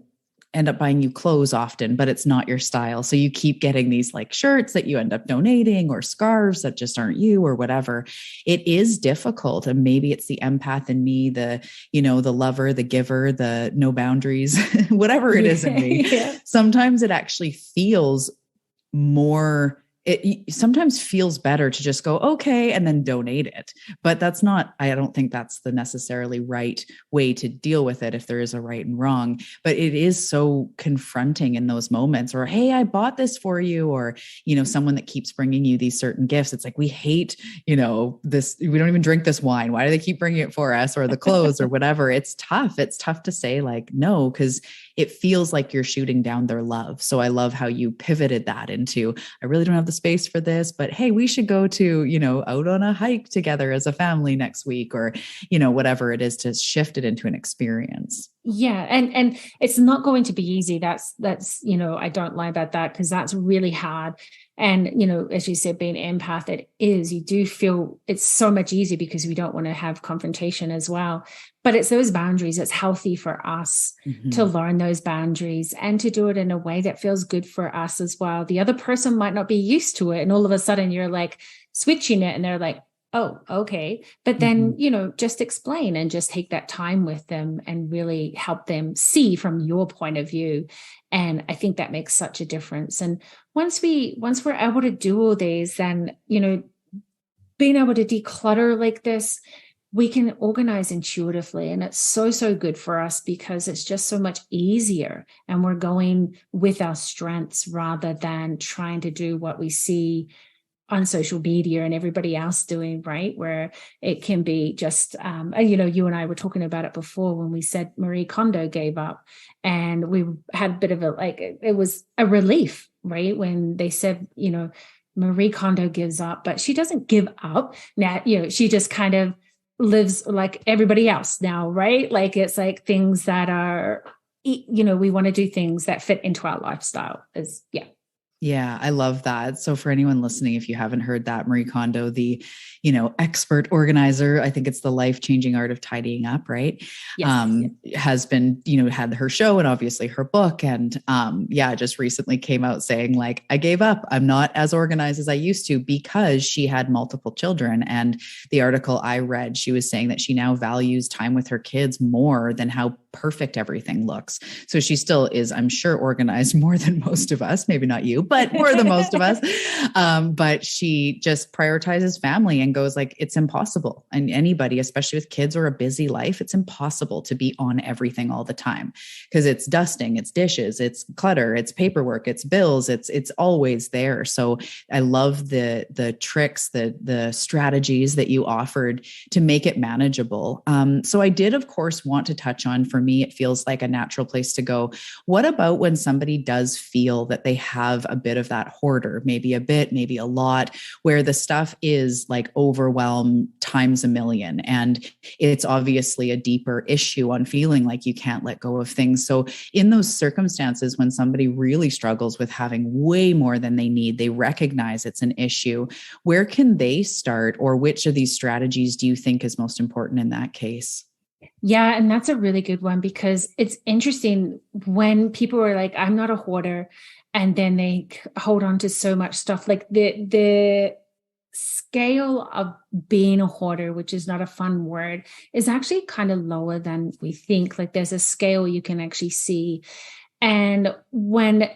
end up buying you clothes often, but it's not your style. So you keep getting these like shirts that you end up donating, or scarves that just aren't you, or whatever. It is difficult. And maybe it's the empath in me, the, you know, the lover, the giver, the no boundaries, whatever it is in me. Yeah. Sometimes it actually feels more, it sometimes feels better to just go, okay, and then donate it. But that's not, I don't think that's the necessarily right way to deal with it, if there is a right and wrong. But it is so confronting in those moments, or, hey, I bought this for you, or, you know, someone that keeps bringing you these certain gifts. It's like, we hate, you know, this, we don't even drink this wine. Why do they keep bringing it for us, or the clothes or whatever? It's tough. It's tough to say like, no, because it feels like you're shooting down their love. So I love how you pivoted that into, I really don't have the space for this, but hey, we should go to, you know, out on a hike together as a family next week, or, you know, whatever it is, to shift it into an experience. Yeah. And it's not going to be easy. That's, you know, I don't lie about that, because that's really hard. And, you know, as you said, being empath, it is, you do feel it's so much easier because we don't want to have confrontation as well. But it's those boundaries. It's healthy for us to learn those boundaries and to do it in a way that feels good for us as well. The other person might not be used to it. And all of a sudden you're like switching it and they're like, oh, okay. But then, you know, just explain and just take that time with them and really help them see from your point of view. And I think that makes such a difference. And once we're able to do all these, then, you know, being able to declutter like this, we can organize intuitively. And it's so, so good for us because it's just so much easier. And we're going with our strengths rather than trying to do what we see on social media and everybody else doing, right? Where it can be just, you know, you and I were talking about it before when we said Marie Kondo gave up, and we had a bit of a, like, it was a relief, right? When they said, you know, Marie Kondo gives up, but she doesn't give up. Now, you know, she just kind of lives like everybody else now, right? Like, it's like things that are, you know, we want to do things that fit into our lifestyle is, yeah. Yeah, I love that. So for anyone listening, if you haven't heard that, Marie Kondo, the, you know, expert organizer, I think it's the life-changing art of tidying up, right? Yes. Has been, you know, had her show and obviously her book. And just recently came out saying like, I gave up. I'm not as organized as I used to, because she had multiple children. And the article I read, she was saying that she now values time with her kids more than how perfect everything looks. So she still is, I'm sure, organized more than most of us, maybe not you, but more than most of us. But she just prioritizes family and goes like, it's impossible. And anybody, especially with kids or a busy life, it's impossible to be on everything all the time, because it's dusting, it's dishes, it's clutter, it's paperwork, it's bills, it's always there. So I love the tricks, the strategies that you offered to make it manageable. So I did, of course, want to touch on, for me, it feels like a natural place to go. What about when somebody does feel that they have a bit of that hoarder, maybe a bit, maybe a lot, where the stuff is like overwhelm times a million, and it's obviously a deeper issue on feeling like you can't let go of things. So in those circumstances, when somebody really struggles with having way more than they need, they recognize it's an issue, where can they start, or which of these strategies do you think is most important in that case? Yeah. And that's a really good one, because it's interesting when people are like, I'm not a hoarder, and then they hold on to so much stuff. Like the scale of being a hoarder, which is not a fun word, is actually kind of lower than we think. Like, there's a scale you can actually see. And when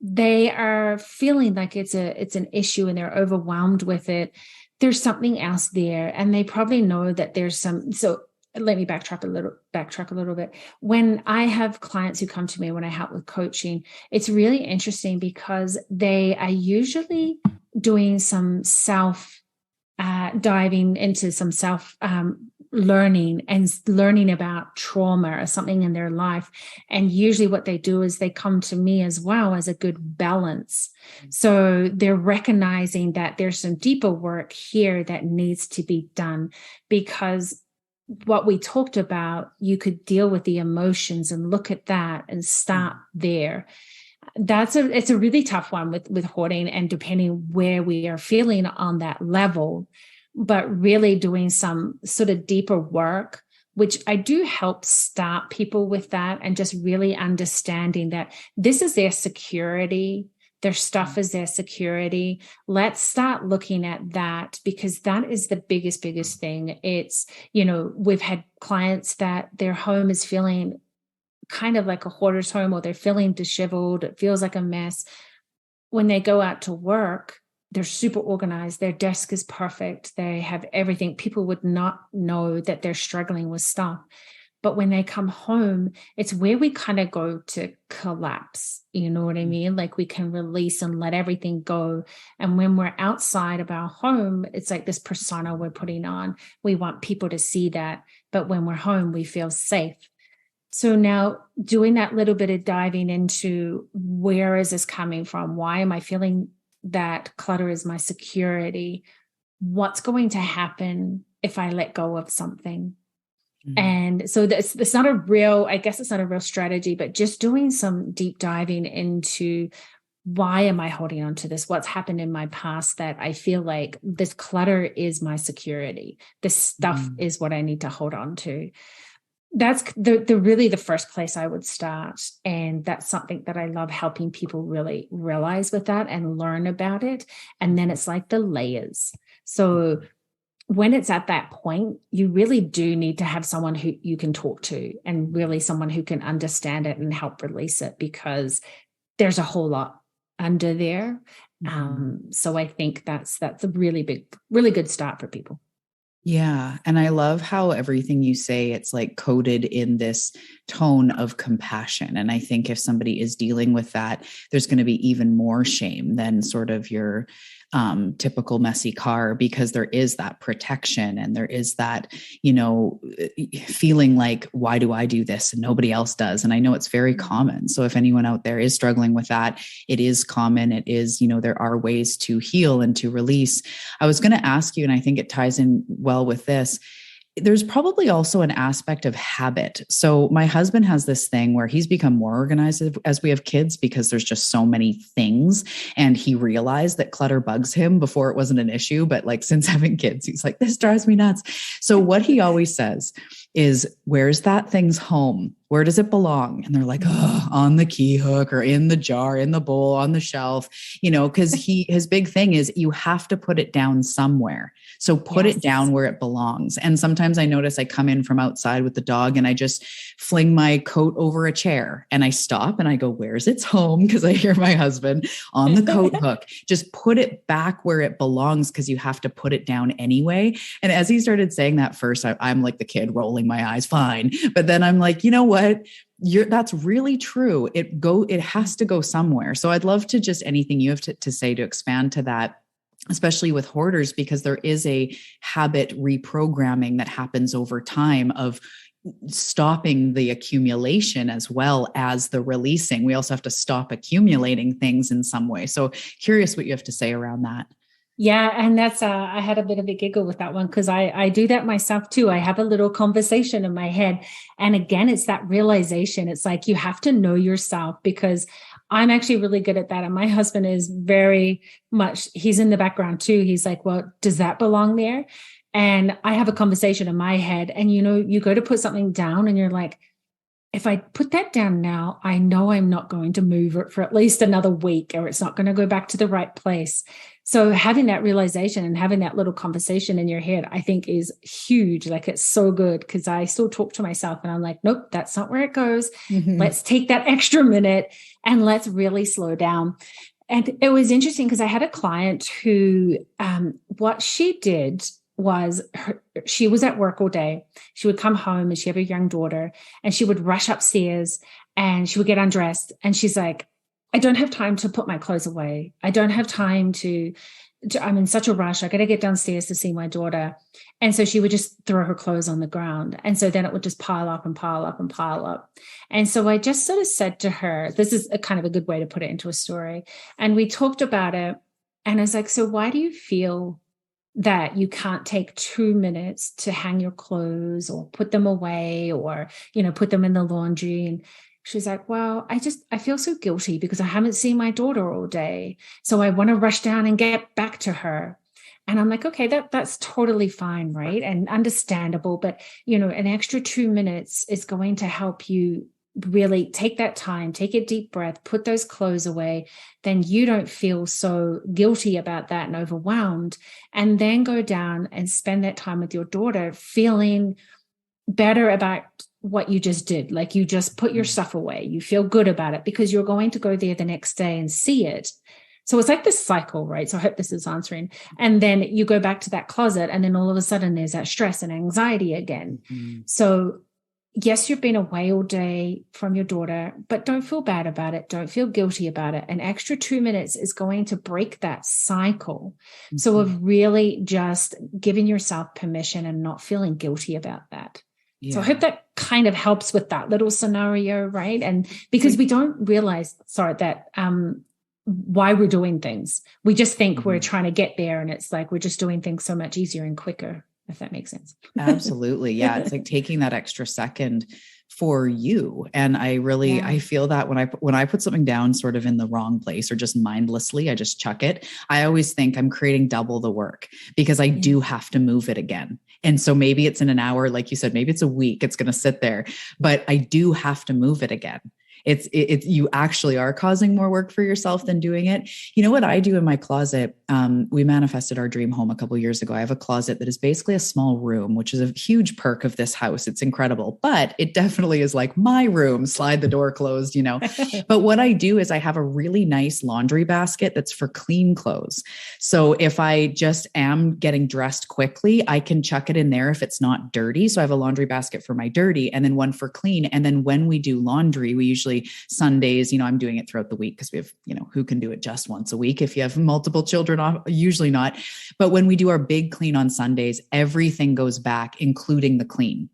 they are feeling like it's an issue and they're overwhelmed with it, there's something else there. And they probably know that there's some, so let me backtrack a little bit. When I have clients who come to me when I help with coaching, it's really interesting because they are usually doing some self diving into some self learning and learning about trauma or something in their life. And usually what they do is they come to me as well as a good balance. So they're recognizing that there's some deeper work here that needs to be done, because what we talked about, you could deal with the emotions and look at that and start there. It's a really tough one with hoarding, and depending where we are feeling on that level, but really doing some sort of deeper work, which I do help start people with that, and just really understanding that this is their security. Their stuff is their security. Let's start looking at that, because that is the biggest thing. It's, we've had clients that their home is feeling kind of like a hoarder's home, or they're feeling disheveled. It feels like a mess. When they go out to work, they're super organized. Their desk is perfect. They have everything. People would not know that they're struggling with stuff. But when they come home, it's where we kind of go to collapse. You know what I mean? Like we can release and let everything go. And when we're outside of our home, it's like this persona we're putting on. We want people to see that. But when we're home, we feel safe. So now doing that little bit of diving into, where is this coming from? Why am I feeling that clutter is my security? What's going to happen if I let go of something? And so it's not a real, I guess it's not a real strategy, but just doing some deep diving into, why am I holding on to this? What's happened in my past that I feel like this clutter is my security? This stuff is what I need to hold on to. That's the really the first place I would start. And that's something that I love helping people really realize with that and learn about it. And then it's like the layers. So when it's at that point, you really do need to have someone who you can talk to, and really someone who can understand it and help release it, because there's a whole lot under there. So I think that's a really good start for people. Yeah. And I love how everything you say, it's like coded in this tone of compassion. And I think if somebody is dealing with that, there's going to be even more shame than sort of your typical messy car, because there is that protection and there is that, feeling like, why do I do this and nobody else does? And I know it's very common. So if anyone out there is struggling with that, it is common. It is, there are ways to heal and to release. I was going to ask you, and I think it ties in well with this, there's probably also an aspect of habit. So my husband has this thing where he's become more organized as we have kids, because there's just so many things. And he realized that clutter bugs him. Before it wasn't an issue, but like since having kids, he's like, this drives me nuts. So what he always says is, where's that thing's home? Where does it belong? And they're like, oh, on the key hook or in the jar, in the bowl, on the shelf, because his big thing is you have to put it down somewhere. So put it down where it belongs. And sometimes I notice I come in from outside with the dog and I just fling my coat over a chair and I stop and I go, where's its home? Because I hear my husband on the coat hook. Just put it back where it belongs, because you have to put it down anyway. And as he started saying that first, I'm like the kid rolling my eyes, fine. But then I'm like, you know what? That's really true. It has to go somewhere. So I'd love to just anything you have to say to expand to that, especially with hoarders, because there is a habit reprogramming that happens over time of stopping the accumulation as well as the releasing. We also have to stop accumulating things in some way. So curious what you have to say around that. Yeah. And that's, I had a bit of a giggle with that one, because I do that myself too. I have a little conversation in my head. And again, it's that realization. It's like, you have to know yourself, because I'm actually really good at that. And my husband is very much, he's in the background too. He's like, well, does that belong there? And I have a conversation in my head, and, you go to put something down and you're like, if I put that down now, I know I'm not going to move it for at least another week, or it's not going to go back to the right place. So having that realization and having that little conversation in your head, I think is huge. Like, it's so good, because I still talk to myself and I'm like, nope, that's not where it goes. Mm-hmm. Let's take that extra minute and let's really slow down. And it was interesting because I had a client who, what she did was she was at work all day. She would come home and she had a young daughter, and she would rush upstairs and she would get undressed. And she's like, I don't have time to put my clothes away. I don't have time to I'm in such a rush. I got to get downstairs to see my daughter. And so she would just throw her clothes on the ground. And so then it would just pile up and pile up and pile up. And so I just sort of said to her, this is a kind of a good way to put it into a story. And we talked about it. And I was like, so why do you feel that you can't take 2 minutes to hang your clothes or put them away, or, put them in the laundry? And she's like, well, I feel so guilty because I haven't seen my daughter all day. So I want to rush down and get back to her. And I'm like, okay, that's totally fine, right? And understandable. But, an extra 2 minutes is going to help you really take that time, take a deep breath, put those clothes away. Then you don't feel so guilty about that and overwhelmed. And then go down and spend that time with your daughter, feeling better about what you just did. Like, you just put your stuff away. You feel good about it because you're going to go there the next day and see it. So it's like this cycle, right? So I hope this is answering. And then you go back to that closet, and then all of a sudden there's that stress and anxiety again. Mm-hmm. So yes, you've been away all day from your daughter, but don't feel bad about it. Don't feel guilty about it. An extra 2 minutes is going to break that cycle. Mm-hmm. So of really just giving yourself permission and not feeling guilty about that. Yeah. So I hope that kind of helps with that little scenario, right? And because we don't realize, that why we're doing things. We just think we're trying to get there, and it's like we're just doing things so much easier and quicker, if that makes sense. Absolutely. Yeah. It's like taking that extra second for you. And I feel that when I put something down sort of in the wrong place or just mindlessly, I just chuck it. I always think I'm creating double the work because I do have to move it again. And so maybe it's in an hour, like you said, maybe it's a week, it's going to sit there, but I do have to move it again. It's you actually are causing more work for yourself than doing it. You know what I do in my closet? We manifested our dream home a couple of years ago. I have a closet that is basically a small room, which is a huge perk of this house. It's incredible, but it definitely is like my room, slide the door closed, But what I do is I have a really nice laundry basket that's for clean clothes. So if I just am getting dressed quickly, I can chuck it in there if it's not dirty. So I have a laundry basket for my dirty and then one for clean. And then when we do laundry, we usually Sundays, I'm doing it throughout the week because we have, who can do it just once a week if you have multiple children, usually not. But when we do our big clean on Sundays, everything goes back, including the clean.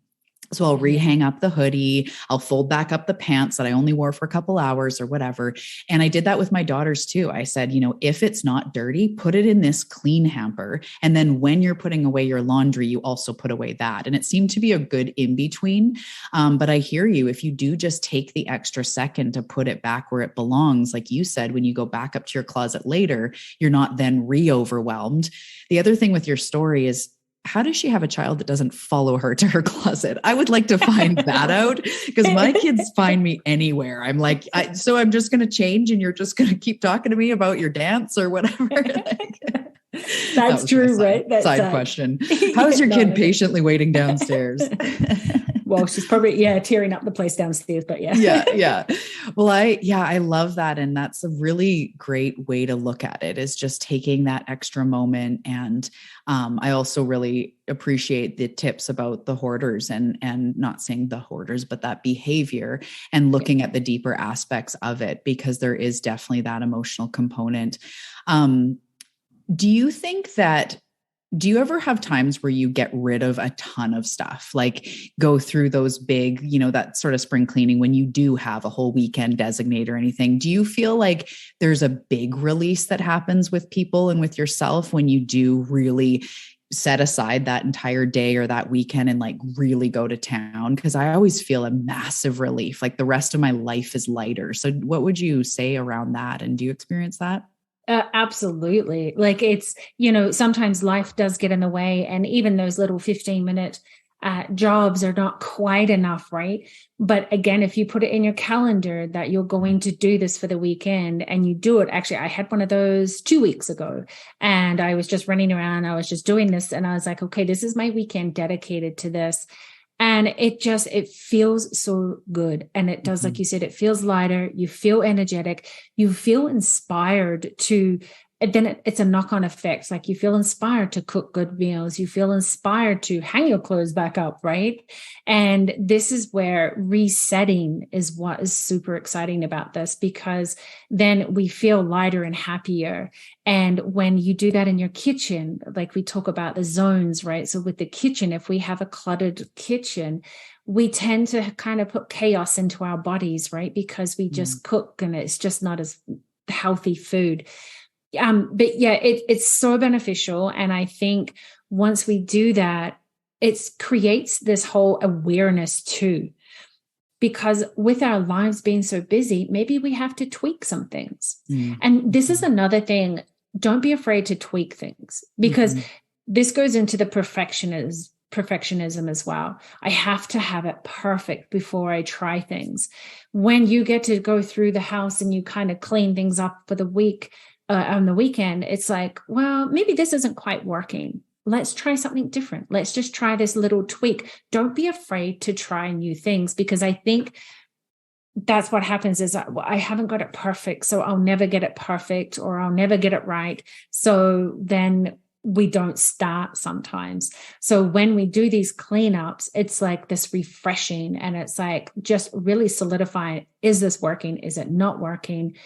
So I'll rehang up the hoodie. I'll fold back up the pants that I only wore for a couple hours or whatever. And I did that with my daughters too. I said, if it's not dirty, put it in this clean hamper. And then when you're putting away your laundry, you also put away that. And it seemed to be a good in between. But I hear you. If you do just take the extra second to put it back where it belongs, like you said, when you go back up to your closet later, you're not then re-overwhelmed. The other thing with your story is, how does she have a child that doesn't follow her to her closet? I would like to find that out because my kids find me anywhere. I'm like, so I'm just going to change and you're just going to keep talking to me about your dance or whatever. That's true, right? Side question. How's your kid patiently waiting downstairs? Well, she's probably, tearing up the place downstairs, but yeah. Yeah. Well, I love that. And that's a really great way to look at it, is just taking that extra moment. And I also really appreciate the tips about the hoarders and not saying the hoarders, but that behavior and looking at the deeper aspects of it, because there is definitely that emotional component. Do you ever have times where you get rid of a ton of stuff, like go through those big, that sort of spring cleaning when you do have a whole weekend designate or anything? Do you feel like there's a big release that happens with people and with yourself when you do really set aside that entire day or that weekend and like really go to town? Because I always feel a massive relief, like the rest of my life is lighter. So what would you say around that? And do you experience that? Absolutely. Like it's, sometimes life does get in the way, and even those little 15-minute jobs are not quite enough, right? But again, if you put it in your calendar that you're going to do this for the weekend and you do it, actually, I had one of those 2 weeks ago and I was just running around. I was just doing this and I was like, okay, this is my weekend dedicated to this. And it feels so good. And it does, like you said, it feels lighter. You feel energetic. You feel inspired to, and then it's a knock-on effect. Like you feel inspired to cook good meals. You feel inspired to hang your clothes back up, right? And this is where resetting is what is super exciting about this, because then we feel lighter and happier. And when you do that in your kitchen, like we talk about the zones, right? So with the kitchen, if we have a cluttered kitchen, we tend to kind of put chaos into our bodies, right? Because we just cook and it's just not as healthy food. But yeah, it's so beneficial. And I think once we do that, it creates this whole awareness too, because with our lives being so busy, maybe we have to tweak some things. And this is another thing. Don't be afraid to tweak things, because this goes into the perfectionism as well. I have to have it perfect before I try things. When you get to go through the house and you kind of clean things up for the week, on the weekend, it's like, well, maybe this isn't quite working. Let's try something different. Let's just try this little tweak. Don't be afraid to try new things, because I think that's what happens is I haven't got it perfect, so I'll never get it perfect, or I'll never get it right. So then we don't start sometimes. So when we do these cleanups, it's like this refreshing, and it's like just really solidifying, is this working? Is it not working?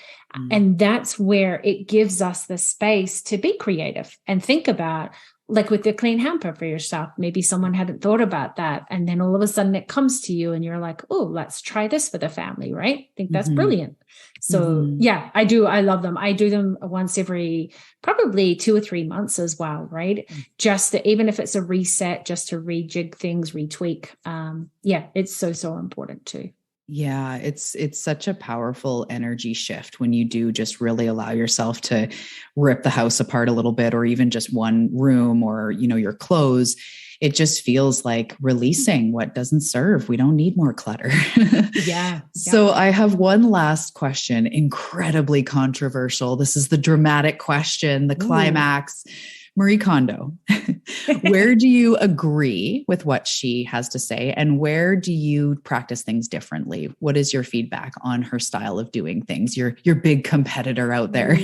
And that's where it gives us the space to be creative and think about, like with the clean hamper for yourself, maybe someone hadn't thought about that. And then all of a sudden it comes to you and you're like, oh, let's try this for the family, right? I think that's brilliant. So yeah, I do. I love them. I do them once every probably 2 or 3 months as well, right? Just to, even if it's a reset, just to rejig things, retweak. Yeah, it's so important too. Yeah, it's such a powerful energy shift when you do just really allow yourself to rip the house apart a little bit, or even just one room, or, your clothes. It just feels like releasing what doesn't serve. We don't need more clutter. Yeah. So I have one last question, incredibly controversial. This is the dramatic question, the climax. Marie Kondo, where do you agree with what she has to say, and where do you practice things differently? What is your feedback on her style of doing things? Your big competitor out there.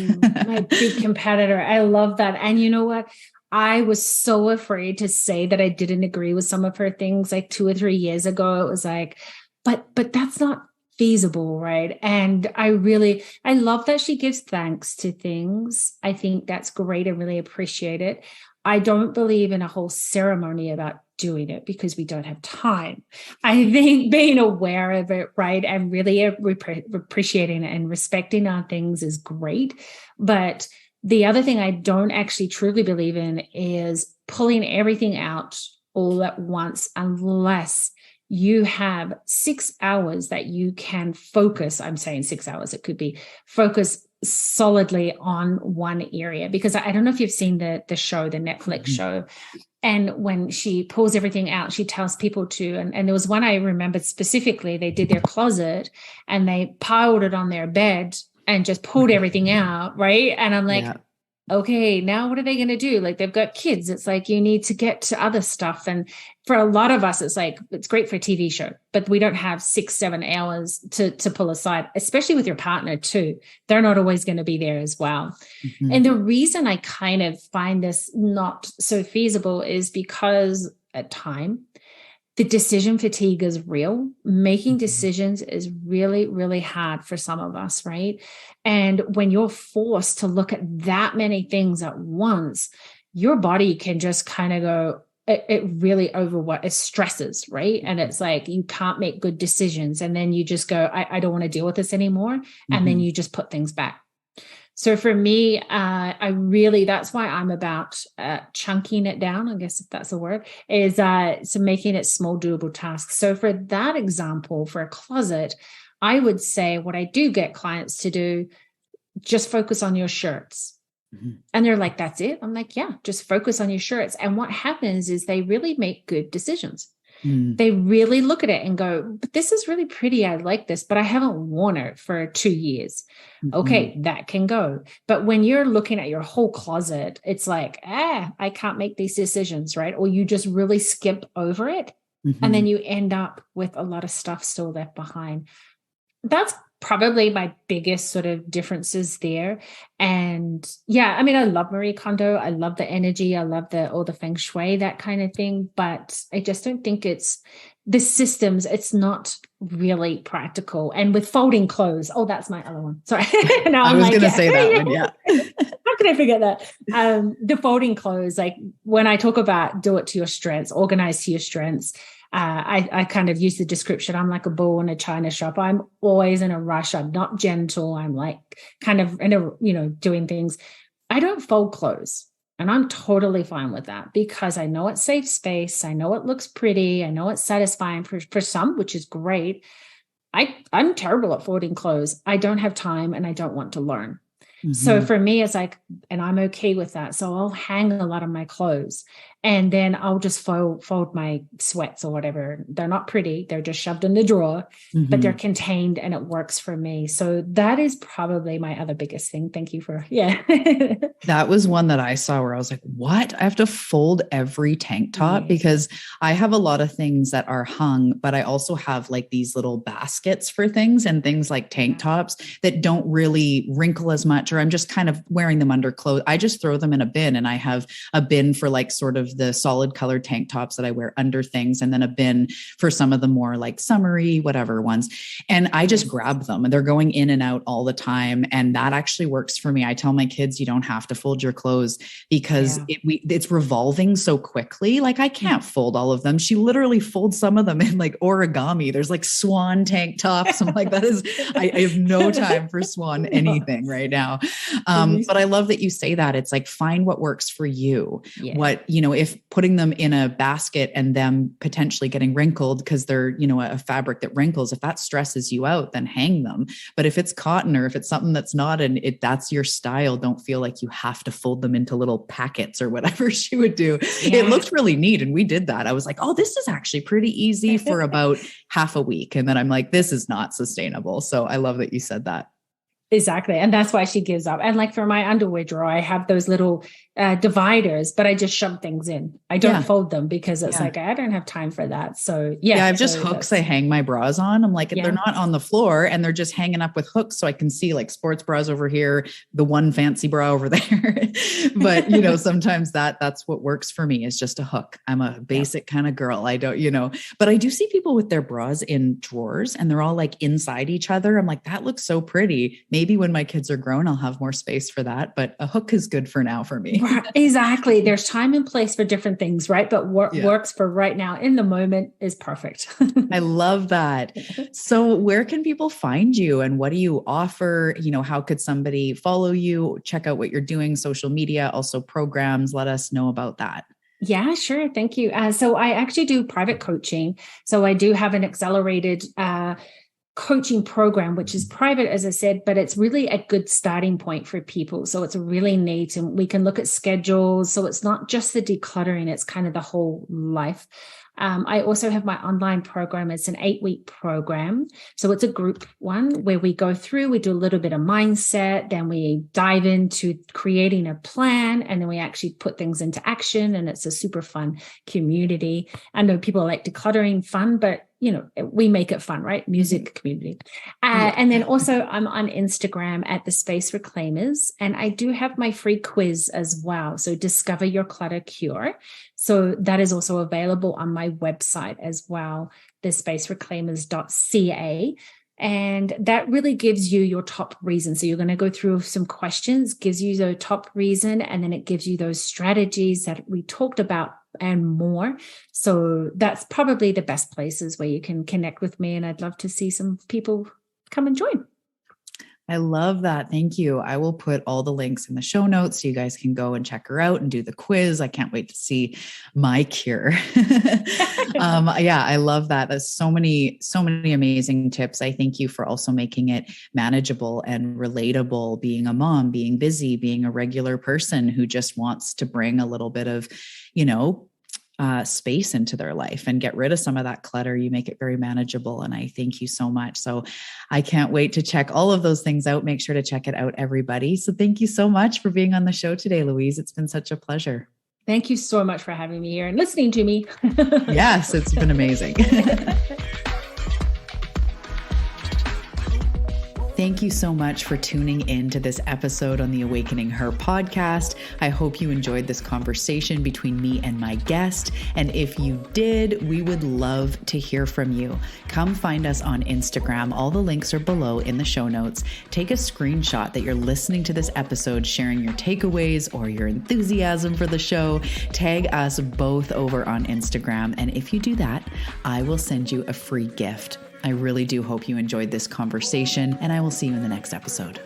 My big competitor. I love that. And you know what? I was so afraid to say that I didn't agree with some of her things like 2 or 3 years ago. It was like, but that's not feasible, right? And I love that she gives thanks to things. I think that's great. I really appreciate it. I don't believe in a whole ceremony about doing it because we don't have time. I think being aware of it, right, and really appreciating it and respecting our things is great. But the other thing I don't actually truly believe in is pulling everything out all at once, unless you have 6 hours that you can focus. I'm saying 6 hours. It could be focus solidly on one area, because I don't know if you've seen the show, the Netflix show. And when she pulls everything out, she tells people to, and there was one I remembered specifically, they did their closet and they piled it on their bed and just pulled everything out. Right. And I'm like, okay, now what are they going to do? Like, they've got kids. It's like, you need to get to other stuff. And for a lot of us, it's like, it's great for a TV show, but we don't have 6-7 hours to pull aside, especially with your partner too. They're not always going to be there as well. And the reason I kind of find this not so feasible is because at time, the decision fatigue is real. Making decisions is really, really hard for some of us, right? And when you're forced to look at that many things at once, your body can just kind of go, it really it stresses, right? And it's like, you can't make good decisions. And then you just go, I don't want to deal with this anymore. And then you just put things back. So for me, that's why I'm about chunking it down, I guess if that's a word, is so making it small, doable tasks. So for that example, for a closet, I would say what I do get clients to do, just focus on your shirts. And they're like, that's it? I'm like, yeah, just focus on your shirts. And what happens is they really make good decisions. Mm. They really look at it and go, but this is really pretty. I like this, but I haven't worn it for 2 years. Okay, that can go. But when you're looking at your whole closet, it's like, I can't make these decisions, right? Or you just really skip over it. And then you end up with a lot of stuff still left behind. That's probably my biggest sort of differences there. And yeah, I mean, I love Marie Kondo. I love the energy. I love all the feng shui, that kind of thing. But I just don't think it's the systems. It's not really practical. And with folding clothes, that's my other one. Sorry. Now I was going to say that one. Yeah. How could I forget that? The folding clothes, like when I talk about do it to your strengths, organize to your strengths, I kind of use the description. I'm like a bull in a china shop. I'm always in a rush. I'm not gentle. I'm like kind of doing things. I don't fold clothes, and I'm totally fine with that because I know it saves space. I know it looks pretty. I know it's satisfying for some, which is great. I'm terrible at folding clothes. I don't have time and I don't want to learn. So for me, it's like, and I'm okay with that. So I'll hang a lot of my clothes and then I'll just fold my sweats or whatever. They're not pretty. They're just shoved in the drawer, but they're contained and it works for me. So that is probably my other biggest thing. Thank you for, That was one that I saw where I was like, what? I have to fold every tank top because I have a lot of things that are hung, but I also have like these little baskets for things and things like tank tops that don't really wrinkle as much, or I'm just kind of wearing them under clothes. I just throw them in a bin, and I have a bin for like sort of the solid colored tank tops that I wear under things, and then a bin for some of the more like summery, whatever ones. And I just grab them and they're going in and out all the time. And that actually works for me. I tell my kids, you don't have to fold your clothes because it's revolving so quickly. Like I can't fold all of them. She literally folds some of them in like origami. There's like swan tank tops. I'm like, I have no time for swan anything right now. But I love that you say that. It's like, find what works for you. What, if putting them in a basket and them potentially getting wrinkled because they're, a fabric that wrinkles, if that stresses you out, then hang them. But if it's cotton or if it's something that's not, and that's your style, don't feel like you have to fold them into little packets or whatever she would do. It looked really neat. And we did that. I was like, oh, this is actually pretty easy for about half a week. And then I'm like, this is not sustainable. So I love that you said that. Exactly. And that's why she gives up. And like for my underwear drawer, I have those little dividers, but I just shove things in. I don't fold them because it's like, I don't have time for that. So I have just hooks I hang my bras on. I'm like, they're not on the floor and they're just hanging up with hooks. So I can see like sports bras over here, the one fancy bra over there. But, sometimes that's what works for me is just a hook. I'm a basic kind of girl. I don't, but I do see people with their bras in drawers and they're all like inside each other. I'm like, that looks so pretty. Maybe when my kids are grown, I'll have more space for that. But a hook is good for now for me. Exactly. There's time and place for different things, right? But what works for right now in the moment is perfect. I love that. So where can people find you and what do you offer? How could somebody follow you, check out what you're doing, social media, also programs? Let us know about that. Yeah, sure. Thank you. So I actually do private coaching. So I do have an accelerated coaching program, which is private, as I said, but it's really a good starting point for people. So it's really neat and we can look at schedules. So it's not just the decluttering, it's kind of the whole life. I also have my online program. It's an 8-week program. So it's a group one where we go through, we do a little bit of mindset, then we dive into creating a plan, and then we actually put things into action. And it's a super fun community. I know people like decluttering fun, but we make it fun, right? Music community. And then also I'm on Instagram at the Space Reclaimers, and I do have my free quiz as well. So discover your clutter cure. So that is also available on my website as well, thespacereclaimers.ca. And that really gives you your top reason. So you're going to go through some questions, gives you the top reason, and then it gives you those strategies that we talked about and more. So that's probably the best places where you can connect with me. And I'd love to see some people come and join. I love that. Thank you. I will put all the links in the show notes so you guys can go and check her out and do the quiz. I can't wait to see my cure. I love that. There's so many amazing tips. I thank you for also making it manageable and relatable, being a mom, being busy, being a regular person who just wants to bring a little bit of, space into their life and get rid of some of that clutter. You make it very manageable. And I thank you so much. So I can't wait to check all of those things out. Make sure to check it out, everybody. So thank you so much for being on the show today, Louise. It's been such a pleasure. Thank you so much for having me here and listening to me. Yes, it's been amazing. Thank you so much for tuning in to this episode on the Awakening Her podcast. I hope you enjoyed this conversation between me and my guest. And if you did, we would love to hear from you. Come find us on Instagram. All the links are below in the show notes. Take a screenshot that you're listening to this episode, sharing your takeaways or your enthusiasm for the show. Tag us both over on Instagram. And if you do that, I will send you a free gift. I really do hope you enjoyed this conversation, and I will see you in the next episode.